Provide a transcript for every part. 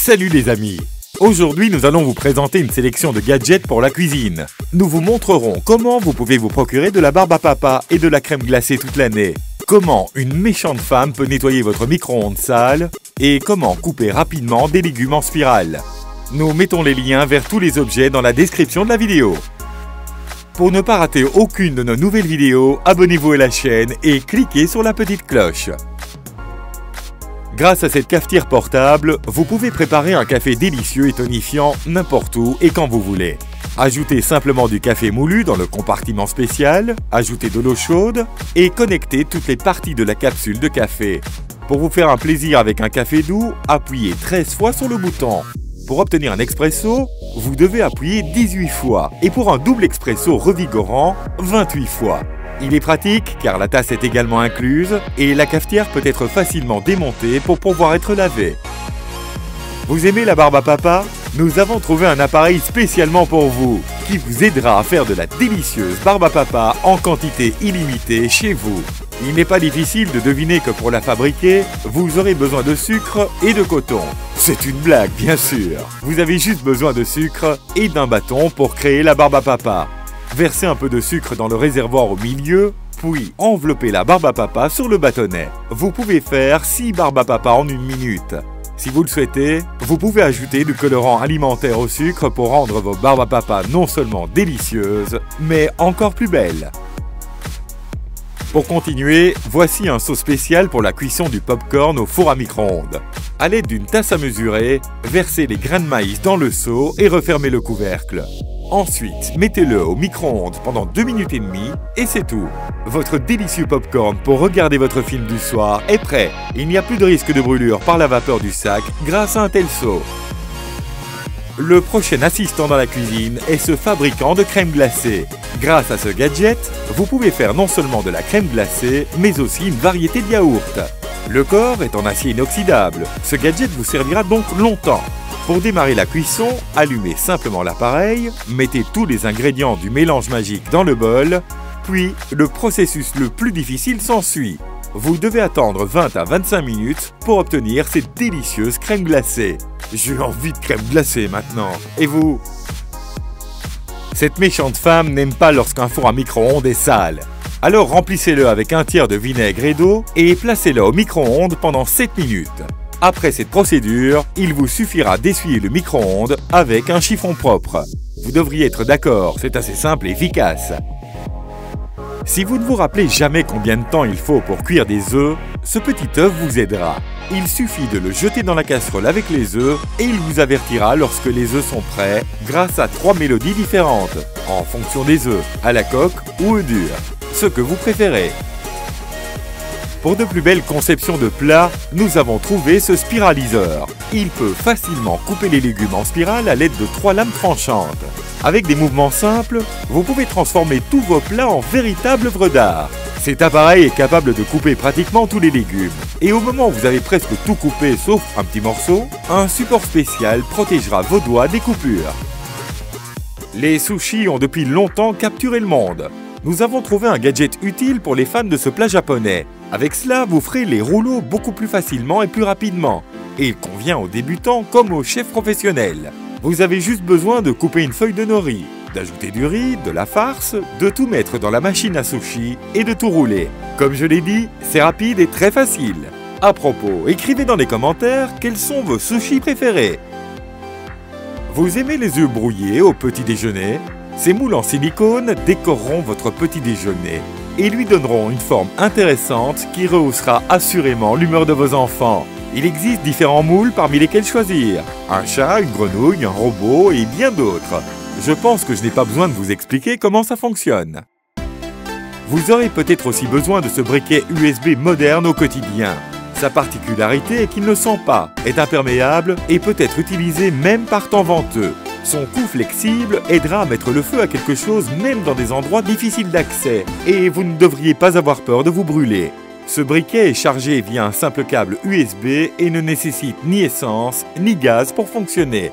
Salut les amis! Aujourd'hui, nous allons vous présenter une sélection de gadgets pour la cuisine. Nous vous montrerons comment vous pouvez vous procurer de la barbe à papa et de la crème glacée toute l'année. Comment une méchante femme peut nettoyer votre micro-ondes sale et comment couper rapidement des légumes en spirale. Nous mettons les liens vers tous les objets dans la description de la vidéo. Pour ne pas rater aucune de nos nouvelles vidéos, abonnez-vous à la chaîne et cliquez sur la petite cloche. Grâce à cette cafetière portable, vous pouvez préparer un café délicieux et tonifiant n'importe où et quand vous voulez. Ajoutez simplement du café moulu dans le compartiment spécial, ajoutez de l'eau chaude et connectez toutes les parties de la capsule de café. Pour vous faire un plaisir avec un café doux, appuyez 13 fois sur le bouton. Pour obtenir un expresso, vous devez appuyer 18 fois et pour un double expresso revigorant, 28 fois. Il est pratique car la tasse est également incluse et la cafetière peut être facilement démontée pour pouvoir être lavée. Vous aimez la barbe à papa? Nous avons trouvé un appareil spécialement pour vous qui vous aidera à faire de la délicieuse barbe à papa en quantité illimitée chez vous. Il n'est pas difficile de deviner que pour la fabriquer, vous aurez besoin de sucre et de coton. C'est une blague bien sûr. Vous avez juste besoin de sucre et d'un bâton pour créer la barbe à papa. Versez un peu de sucre dans le réservoir au milieu, puis enveloppez la barbe à papa sur le bâtonnet. Vous pouvez faire 6 barbes à papa en 1 minute. Si vous le souhaitez, vous pouvez ajouter du colorant alimentaire au sucre pour rendre vos barbes à papa non seulement délicieuses, mais encore plus belles. Pour continuer, voici un seau spécial pour la cuisson du popcorn au four à micro-ondes. À l'aide d'une tasse à mesurer, versez les grains de maïs dans le seau et refermez le couvercle. Ensuite, mettez-le au micro-ondes pendant 2 minutes et demie et c'est tout. Votre délicieux popcorn pour regarder votre film du soir est prêt. Il n'y a plus de risque de brûlure par la vapeur du sac grâce à un tel seau. Le prochain assistant dans la cuisine est ce fabricant de crème glacée. Grâce à ce gadget, vous pouvez faire non seulement de la crème glacée, mais aussi une variété de yaourt. Le corps est en acier inoxydable. Ce gadget vous servira donc longtemps. Pour démarrer la cuisson, allumez simplement l'appareil, mettez tous les ingrédients du mélange magique dans le bol, puis le processus le plus difficile s'ensuit. Vous devez attendre 20 à 25 minutes pour obtenir cette délicieuse crème glacée. J'ai envie de crème glacée maintenant. Et vous? Cette méchante femme n'aime pas lorsqu'un four à micro-ondes est sale. Alors remplissez-le avec 1/3 de vinaigre et d'eau et placez-le au micro-ondes pendant 7 minutes. Après cette procédure, il vous suffira d'essuyer le micro-ondes avec un chiffon propre. Vous devriez être d'accord, c'est assez simple et efficace. Si vous ne vous rappelez jamais combien de temps il faut pour cuire des œufs, ce petit œuf vous aidera. Il suffit de le jeter dans la casserole avec les œufs et il vous avertira lorsque les œufs sont prêts grâce à 3 mélodies différentes, en fonction des œufs, à la coque ou œufs durs, ce que vous préférez. Pour de plus belles conceptions de plats, nous avons trouvé ce spiraliseur. Il peut facilement couper les légumes en spirale à l'aide de 3 lames tranchantes. Avec des mouvements simples, vous pouvez transformer tous vos plats en véritables œuvres d'art. Cet appareil est capable de couper pratiquement tous les légumes. Et au moment où vous avez presque tout coupé sauf un petit morceau, un support spécial protégera vos doigts des coupures. Les sushis ont depuis longtemps capturé le monde. Nous avons trouvé un gadget utile pour les fans de ce plat japonais. Avec cela, vous ferez les rouleaux beaucoup plus facilement et plus rapidement. Et il convient aux débutants comme aux chefs professionnels. Vous avez juste besoin de couper une feuille de nori, d'ajouter du riz, de la farce, de tout mettre dans la machine à sushi et de tout rouler. Comme je l'ai dit, c'est rapide et très facile. À propos, écrivez dans les commentaires quels sont vos sushis préférés. Vous aimez les œufs brouillés au petit déjeuner? Ces moules en silicone décoreront votre petit déjeuner et lui donneront une forme intéressante qui rehaussera assurément l'humeur de vos enfants. Il existe différents moules parmi lesquels choisir. Un chat, une grenouille, un robot et bien d'autres. Je pense que je n'ai pas besoin de vous expliquer comment ça fonctionne. Vous aurez peut-être aussi besoin de ce briquet USB moderne au quotidien. Sa particularité est qu'il ne sent pas, est imperméable et peut être utilisé même par temps venteux. Son cou flexible aidera à mettre le feu à quelque chose même dans des endroits difficiles d'accès et vous ne devriez pas avoir peur de vous brûler. Ce briquet est chargé via un simple câble USB et ne nécessite ni essence ni gaz pour fonctionner.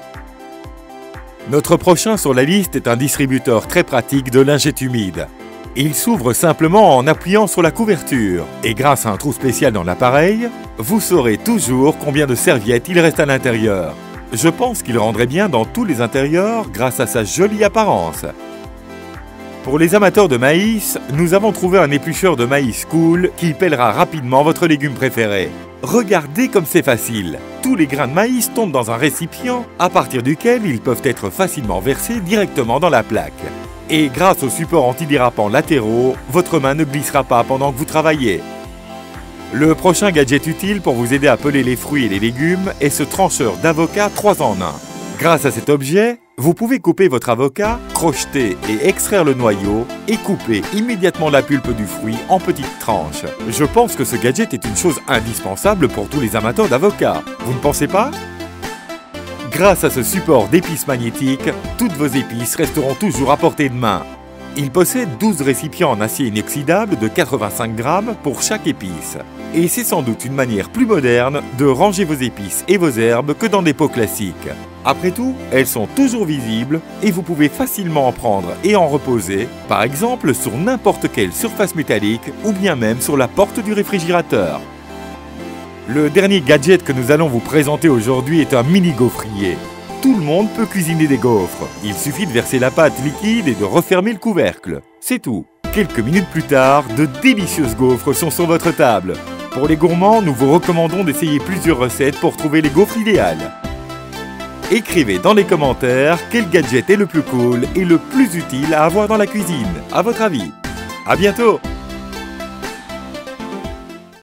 Notre prochain sur la liste est un distributeur très pratique de lingettes humides. Il s'ouvre simplement en appuyant sur la couverture et grâce à un trou spécial dans l'appareil, vous saurez toujours combien de serviettes il reste à l'intérieur. Je pense qu'il rendrait bien dans tous les intérieurs grâce à sa jolie apparence. Pour les amateurs de maïs, nous avons trouvé un éplucheur de maïs cool qui pèlera rapidement votre légume préféré. Regardez comme c'est facile. Tous les grains de maïs tombent dans un récipient à partir duquel ils peuvent être facilement versés directement dans la plaque. Et grâce aux supports antidérapants latéraux, votre main ne glissera pas pendant que vous travaillez. Le prochain gadget utile pour vous aider à peler les fruits et les légumes est ce trancheur d'avocat 3 en 1. Grâce à cet objet, vous pouvez couper votre avocat, crocheter et extraire le noyau et couper immédiatement la pulpe du fruit en petites tranches. Je pense que ce gadget est une chose indispensable pour tous les amateurs d'avocats. Vous ne pensez pas? Grâce à ce support d'épices magnétiques, toutes vos épices resteront toujours à portée de main. Il possède 12 récipients en acier inoxydable de 85 grammes pour chaque épice. Et c'est sans doute une manière plus moderne de ranger vos épices et vos herbes que dans des pots classiques. Après tout, elles sont toujours visibles et vous pouvez facilement en prendre et en reposer, par exemple sur n'importe quelle surface métallique ou bien même sur la porte du réfrigérateur. Le dernier gadget que nous allons vous présenter aujourd'hui est un mini gaufrier. Tout le monde peut cuisiner des gaufres. Il suffit de verser la pâte liquide et de refermer le couvercle. C'est tout. Quelques minutes plus tard, de délicieuses gaufres sont sur votre table. Pour les gourmands, nous vous recommandons d'essayer plusieurs recettes pour trouver les gaufres idéales. Écrivez dans les commentaires quel gadget est le plus cool et le plus utile à avoir dans la cuisine, à votre avis. À bientôt!